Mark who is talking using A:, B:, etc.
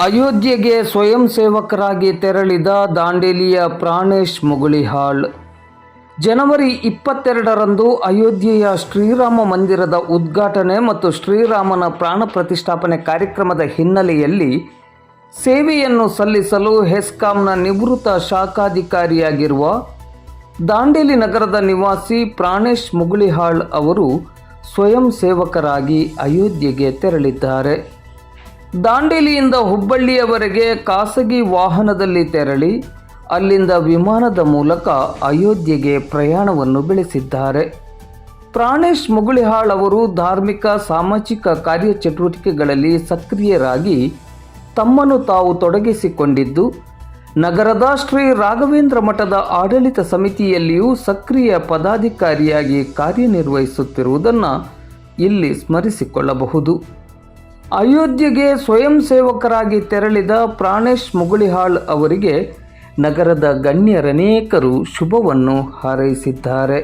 A: ಅಯೋಧ್ಯೆಗೆ ಸ್ವಯಂ ಸೇವಕರಾಗಿ ತೆರಳಿದ ದಾಂಡೇಲಿಯ ಪ್ರಾಣೇಶ್ ಮುಗುಳಿಹಾಳ್. ಜನವರಿ 22ರಂದು ಅಯೋಧ್ಯೆಯ ಶ್ರೀರಾಮ ಮಂದಿರದ ಉದ್ಘಾಟನೆ ಮತ್ತು ಶ್ರೀರಾಮನ ಪ್ರಾಣ ಪ್ರತಿಷ್ಠಾಪನೆ ಕಾರ್ಯಕ್ರಮದ ಹಿನ್ನೆಲೆಯಲ್ಲಿ ಸೇವೆಯನ್ನು ಸಲ್ಲಿಸಲು ಹೆಸ್ಕಾಂನ ನಿವೃತ್ತ ಶಾಖಾಧಿಕಾರಿಯಾಗಿರುವ ದಾಂಡೇಲಿ ನಗರದ ನಿವಾಸಿ ಪ್ರಾಣೇಶ್ ಮುಗುಳಿಹಾಳ್ ಅವರು ಸ್ವಯಂ ಸೇವಕರಾಗಿ ಅಯೋಧ್ಯೆಗೆ ತೆರಳಿದ್ದಾರೆ. ದಾಂಡೇಲಿಯಿಂದ ಹುಬ್ಬಳ್ಳಿಯವರೆಗೆ ಖಾಸಗಿ ವಾಹನದಲ್ಲಿ ತೆರಳಿ ಅಲ್ಲಿಂದ ವಿಮಾನದ ಮೂಲಕ ಅಯೋಧ್ಯೆಗೆ ಪ್ರಯಾಣವನ್ನು ಬೆಳೆಸಿದ್ದಾರೆ. ಪ್ರಾಣೇಶ್ ಮುಗುಳಿಹಾಳ್ ಅವರು ಧಾರ್ಮಿಕ ಸಾಮಾಜಿಕ ಕಾರ್ಯಚಟುವಟಿಕೆಗಳಲ್ಲಿ ಸಕ್ರಿಯರಾಗಿ ತಮ್ಮನ್ನು ತಾವು ತೊಡಗಿಸಿಕೊಂಡಿದ್ದು, ನಗರದ ಶ್ರೀ ರಾಘವೇಂದ್ರ ಮಠದ ಆಡಳಿತ ಸಮಿತಿಯಲ್ಲಿಯೂ ಸಕ್ರಿಯ ಪದಾಧಿಕಾರಿಯಾಗಿ ಕಾರ್ಯನಿರ್ವಹಿಸುತ್ತಿರುವುದನ್ನು ಇಲ್ಲಿ ಸ್ಮರಿಸಿಕೊಳ್ಳಬಹುದು. ಅಯೋಧ್ಯೆಗೆ ಸ್ವಯಂ ಸೇವಕರಾಗಿ ತೆರಳಿದ ಪ್ರಾಣೇಶ್ ಮುಗುಳಿಹಾಳ್ ಅವರಿಗೆ ನಗರದ ಗಣ್ಯರನೇಕರು ಶುಭವನ್ನು ಹಾರೈಸಿದ್ದಾರೆ.